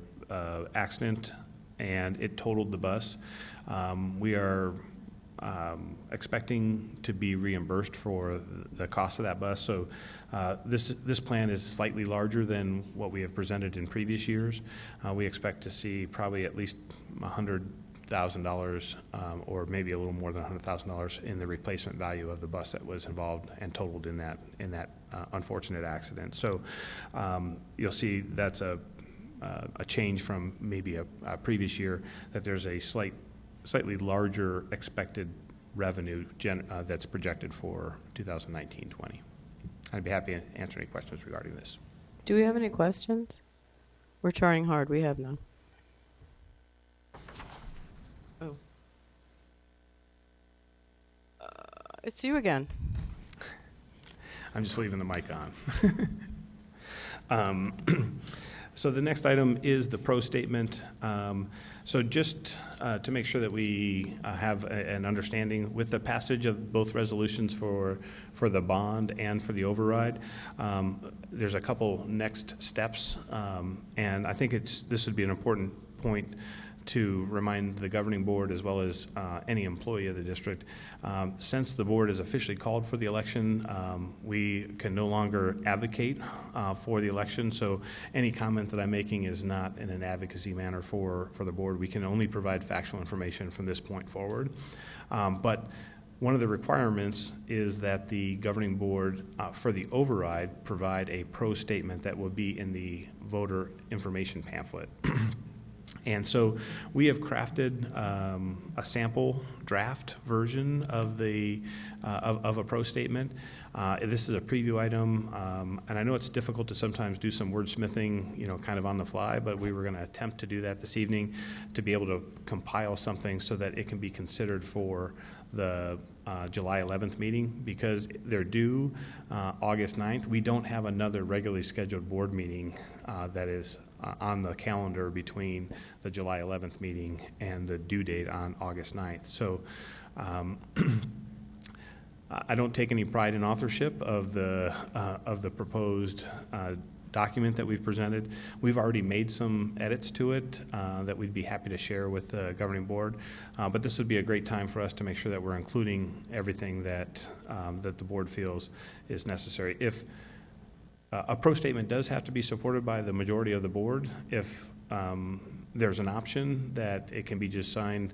accident, and it totaled the bus. We are expecting to be reimbursed for the cost of that bus. So this plan is slightly larger than what we have presented in previous years. We expect to see probably at least $100,000 or maybe a little more than $100,000 in the replacement value of the bus that was involved and totaled in that unfortunate accident. So you'll see that's a change from maybe a previous year, that there's a slightly larger expected revenue that's projected for 2019-20. I'd be happy to answer any questions regarding this. Do we have any questions? We're trying hard. We have none. Oh. It's you again. I'm just leaving the mic on. So the next item is the pro statement. So just to make sure that we have an understanding with the passage of both resolutions for the bond and for the override, there's a couple next steps, and I think this would be an important point to remind the governing board as well as any employee of the district. Since the board is officially called for the election, we can no longer advocate for the election, so any comment that I'm making is not in an advocacy manner for the board. We can only provide factual information from this point forward. But one of the requirements is that the governing board for the override provide a pro statement that will be in the voter information pamphlet. And so we have crafted a sample draft version of of a pro statement. This is a preview item, and I know it's difficult to sometimes do some wordsmithing, kind of on the fly, but we were going to attempt to do that this evening to be able to compile something so that it can be considered for the July 11th meeting, because they're due August 9th. We don't have another regularly scheduled board meeting that is on the calendar between the July 11th meeting and the due date on August 9th. So I don't take any pride in authorship of the proposed document that we've presented. We've already made some edits to it that we'd be happy to share with the governing board, but this would be a great time for us to make sure that we're including everything that that the board feels is necessary. If a pro statement does have to be supported by the majority of the board, if there's an option that it can be just signed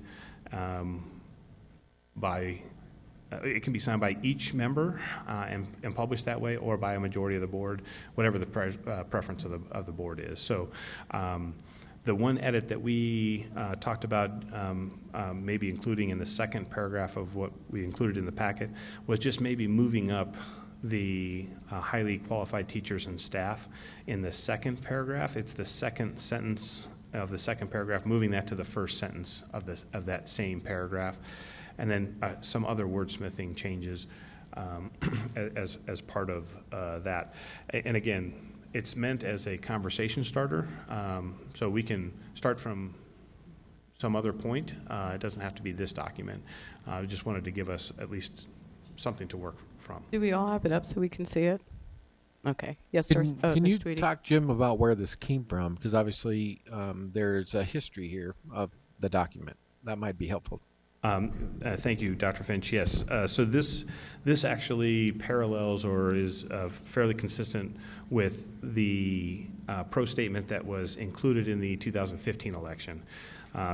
it can be signed by each member and published that way, or by a majority of the board, whatever the preference of the board is. So the one edit that we talked about maybe including in the second paragraph of what we included in the packet was just maybe moving up the highly qualified teachers and staff in the second paragraph. It's the second sentence of the second paragraph, moving that to the first sentence of that same paragraph. And then some other wordsmithing changes as part of that. And again, it's meant as a conversation starter, so we can start from some other point. It doesn't have to be this document. I just wanted to give us at least something to work from. Do we all have it up so we can see it? Okay. Yes, sir. Can Ms. you Tweedy. talk, Jim, about where this came from? Because obviously there's a history here of the document. That might be helpful. Thank you, Dr. Finch. Yes. So this actually parallels or is fairly consistent with the pro statement that was included in the 2015 election.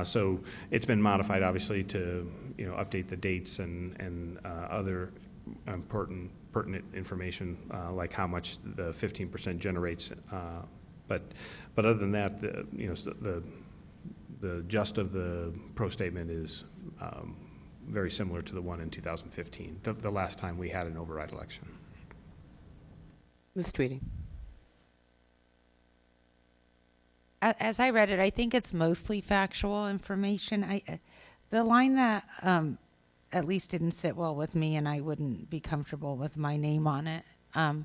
So it's been modified, obviously, to update the dates and other pertinent information like how much the 15% generates. But other than that, the gist of the pro statement is very similar to the one in 2015, the last time we had an override election. Ms. Tweedy. As I read it, I think it's mostly factual information. The line that at least didn't sit well with me, and I wouldn't be comfortable with my name on it. And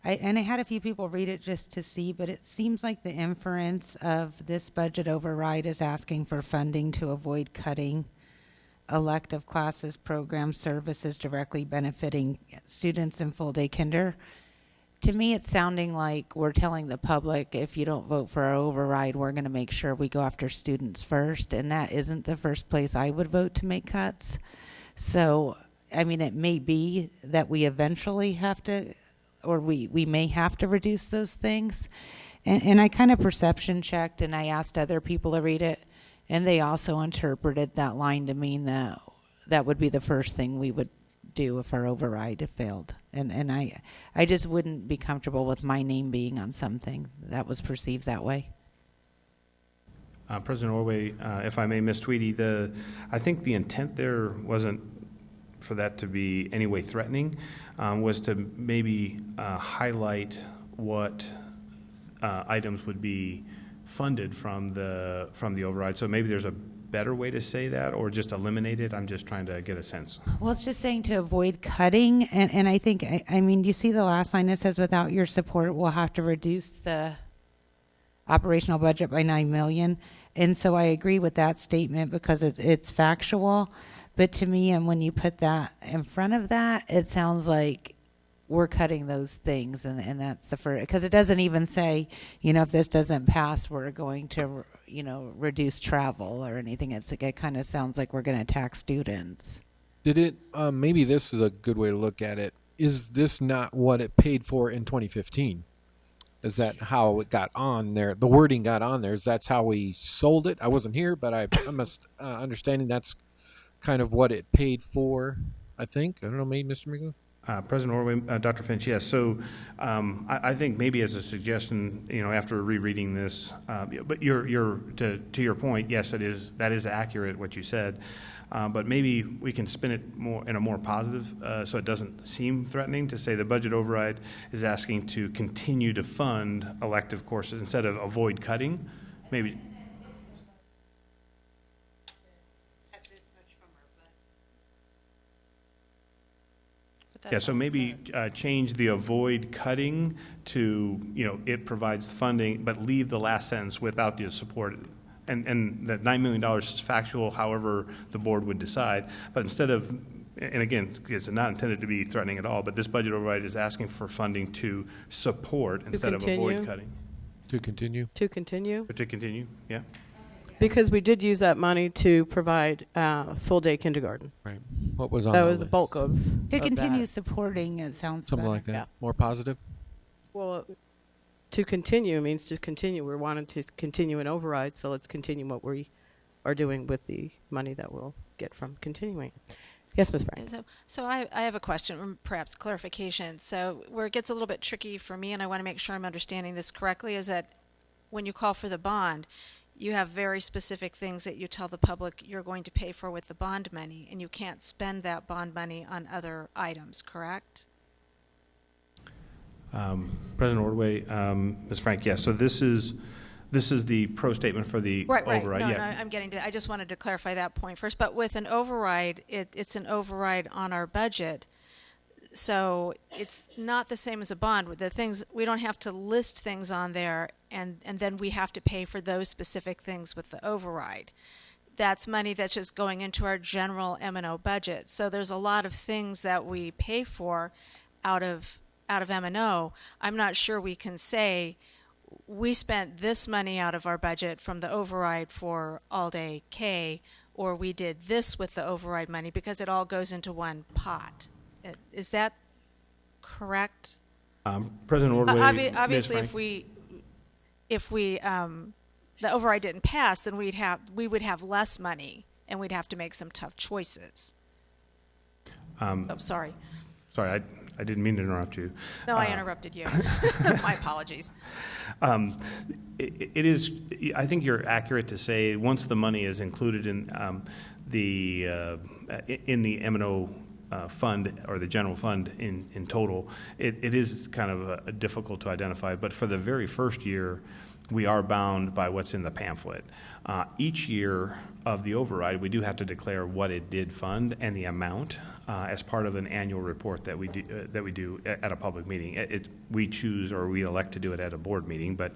I had a few people read it just to see, but it seems like the inference of this budget override is asking for funding to avoid cutting elective classes, programs, services directly benefiting students in full-day kinder. To me, it's sounding like we're telling the public, if you don't vote for our override, we're going to make sure we go after students first, and that isn't the first place I would vote to make cuts. So, I mean, it may be that we eventually have to, or we may have to reduce those things. And I kind of perception checked, and I asked other people to read it, and they also interpreted that line to mean that that would be the first thing we would do if our override failed. And I just wouldn't be comfortable with my name being on something that was perceived that way. President Orway, if I may, Ms. Tweedy, I think the intent there wasn't for that to be any way threatening, was to maybe highlight what items would be funded from the override. So maybe there's a better way to say that, or just eliminate it. I'm just trying to get a sense. Well, it's just saying to avoid cutting, and I think, I mean, you see the last line that says, without your support, we'll have to reduce the operational budget by 9 million. And so I agree with that statement because it's factual. But to me, and when you put that in front of that, it sounds like we're cutting those things, and that's the first, because it doesn't even say, you know, if this doesn't pass, we're going to, you know, reduce travel or anything. It kind of sounds like we're going to tax students. Did it, maybe this is a good way to look at it. Is this not what it paid for in 2015? Is that how it got on there? The wording got on there. Is that's how we sold it? I wasn't here, but I'm understanding that's kind of what it paid for, I think. I don't know, maybe, Mr. Migo? President Orway, Dr. Finch, yes. So I think maybe as a suggestion, you know, after rereading this, but to your point, yes, that is accurate what you said. But maybe we can spin it more in a more positive, so it doesn't seem threatening, to say the budget override is asking to continue to fund elective courses instead of avoid cutting. Maybe. Yeah, so maybe change the avoid cutting to, you know, it provides funding, but leave the last sentence without the support. And that $9 million is factual, however the board would decide. But instead of, and again, it's not intended to be threatening at all, but this budget override is asking for funding to support instead of avoid cutting. To continue? To continue? Or to continue, yeah. Because we did use that money to provide full-day kindergarten. Right. What was on That the was the list? bulk of To continue that. supporting, it sounds Something better. like that. Yeah. More positive? Well, to continue means to continue. We're wanting to continue an override, so let's continue what we are doing with the money that we'll get from continuing. Yes, Ms. Frank. So I have a question, or perhaps clarification. So where it gets a little bit tricky for me, and I want to make sure I'm understanding this correctly, is that when you call for the bond, you have very specific things that you tell the public you're going to pay for with the bond money, and you can't spend that bond money on other items, correct? President Ordway, Ms. Frank, yes. So this is the pro statement for the override. Right. No, yeah. no, I'm getting to. I just wanted to clarify that point first. But with an override, it's an override on our budget, so it's not the same as a bond. With the things, we don't have to list things on there, and then we have to pay for those specific things with the override. That's money that's just going into our general M&O budget. So there's a lot of things that we pay for out of M&O. I'm not sure we can say we spent this money out of our budget from the override for all day K, or we did this with the override money, because it all goes into one pot. Is that correct? President Ordway, Obviously, Ms. Frank. if we the override didn't pass, then we would have less money, and we'd have to make some tough choices. Sorry. Sorry, I didn't mean to interrupt you. No, I interrupted you. My apologies. It is, I think you're accurate to say, once the money is included in the M&O fund, or the general fund in total, it is kind of difficult to identify. But for the very first year, we are bound by what's in the pamphlet. Each year of the override, we do have to declare what it did fund and the amount as part of an annual report that we do at a public meeting. We choose, or we elect to do it at a board meeting, but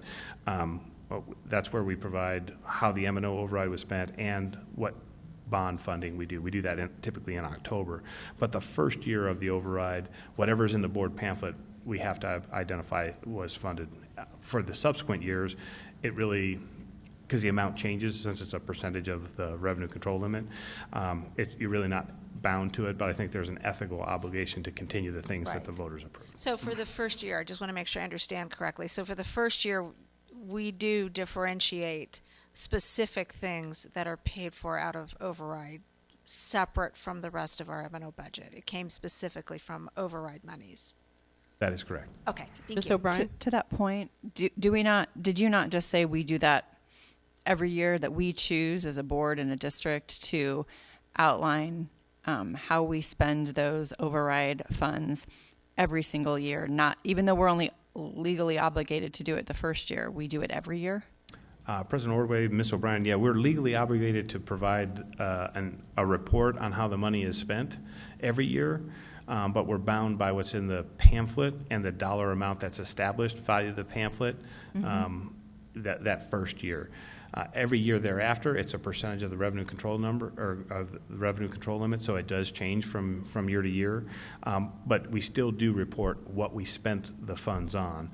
that's where we provide how the M&O override was spent and what bond funding we do. We do that typically in October. But the first year of the override, whatever's in the board pamphlet, we have to identify was funded. For the subsequent years, it really, because the amount changes since it's a percentage of the revenue control limit, you're really not bound to it, but I think there's an ethical obligation to continue the things that the voters approve. So for the first year, I just want to make sure I understand correctly. So for the first year, we do differentiate specific things that are paid for out of override separate from the rest of our M&O budget. It came specifically from override monies. That is correct. Okay, thank Ms. you. O'Brien? To that point, did you not just say we do that every year, that we choose as a board and a district to outline how we spend those override funds every single year? Not, even though we're only legally obligated to do it the first year. We do it every year. President Ordway, Ms. O'Brien, yeah, we're legally obligated to provide a report on how the money is spent every year, but we're bound by what's in the pamphlet and the dollar amount that's established via the pamphlet that first year. Every year thereafter, it's a percentage of the revenue control number or of the revenue control limit, so it does change from year to year. But we still do report what we spent the funds on.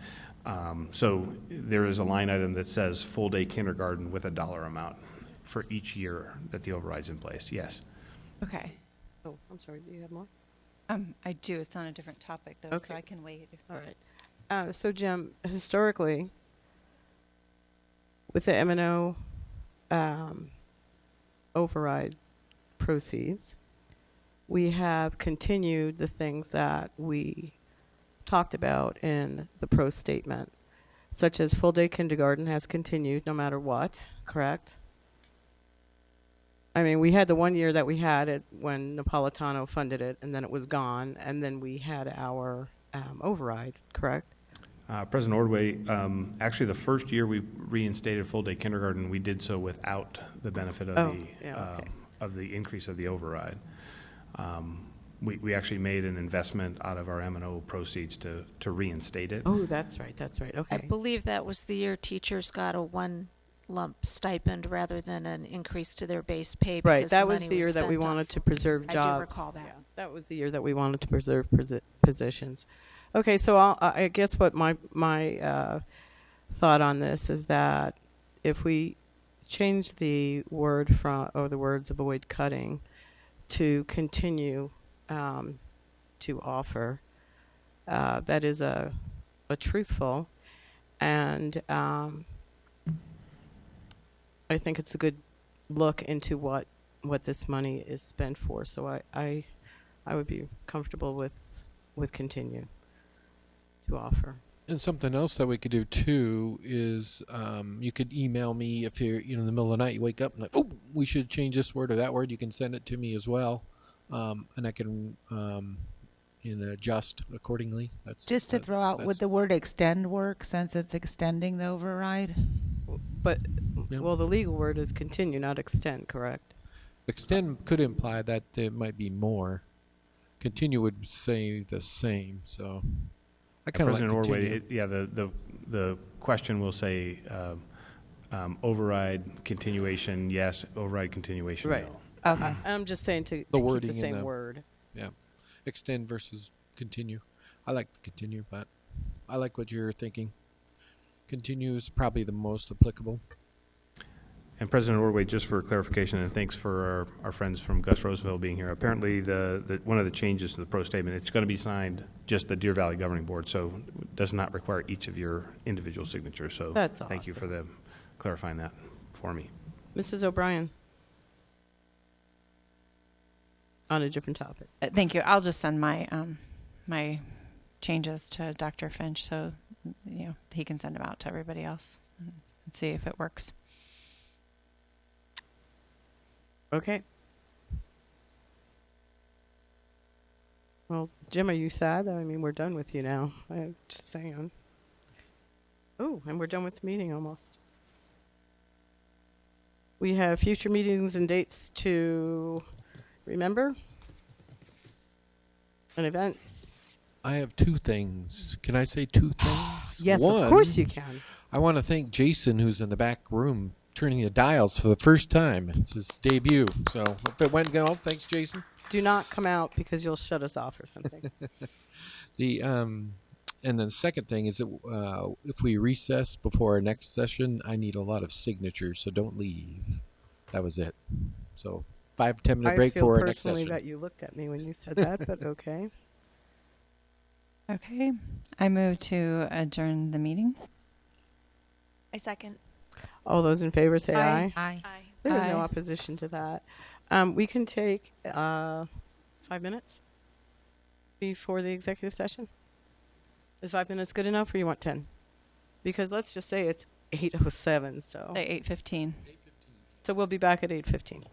So there is a line item that says full day kindergarten with a dollar amount for each year that the override's in place. Yes. Okay. Oh, I'm sorry. Do you have more? I do. It's on a different topic, though, so Okay. I can wait. All right. So, Jim, historically, with the M&O override proceeds, we have continued the things that we talked about in the pro statement, such as full-day kindergarten has continued no matter what, correct? I mean, we had the 1 year that we had it when Napolitano funded it, and then it was gone, and then we had our override, correct? President Ordway, actually the first year we reinstated full-day kindergarten, we did so without the benefit of of the increase of the override. We actually made an investment out of our M&O proceeds to reinstate it. Oh, that's right, okay. I believe that was the year teachers got a one lump stipend rather than an increase to their base pay. Right, because that the was money the year that we spent on wanted to full- preserve I jobs. do recall that. Yeah, that was the year that we wanted to preserve positions. Okay, so I guess what my thought on this is that if we change the word the words avoid cutting to continue to offer, that is a truthful, and I think it's a good look into what this money is spent for. So I would be comfortable with continue to offer. And something else that we could do too is you could email me if you're in the middle of the night, you wake up and like, oh, we should change this word or that word. You can send it to me as well, and I can adjust accordingly. That's Just to throw out, would the word extend work since it's extending the override? But, Yeah. well, the legal word is continue, not extend, correct? extend could imply that there might be more. Continue would say the same. So I kind of like President continue. Orway, the question will say override continuation, yes. Override continuation, Right. no. Okay. I'm just saying to keep wording the in same the- word. Yeah, extend versus continue. I like the continue, but I like what you're thinking. Continue is probably the most applicable. And President Orway, just for clarification, and thanks for our friends from Gus Roosevelt being here. Apparently, the one of the changes to the pro statement, it's going to be signed just the Deer Valley Governing Board, so it does not require each of your individual signatures. So That's thank you for awesome. clarifying that for me. Mrs. O'Brien. On a different topic. Thank you. I'll just send my my changes to Dr. Finch so he can send them out to everybody else and see if it works. Okay. Well, Jim, are you sad? I mean, we're done with you now. I'm just saying. Oh, and we're done with the meeting almost. We have future meetings and dates to remember and events. I have two things. Can I say two things? Yes, One, of course you can. I want to thank Jason, who's in the back room, turning the dials for the first time. It's his debut. So if it went well, thanks, Jason. Do not come out because you'll shut us off or something. And then the second thing is that if we recess before our next session, I need a lot of signatures, so don't leave. That was it. So 5-10 minute break I feel for our next personally session. that you looked at me when you said that, but okay. Okay. I move to adjourn the meeting. I second. All those in favor say aye. Aye. Aye. There is no Aye. opposition to that. We can take 5 minutes before the executive session. Is 5 minutes good enough, or you want 10? Because let's just say it's 8:07, so At 8:15. we'll be back at 8:15.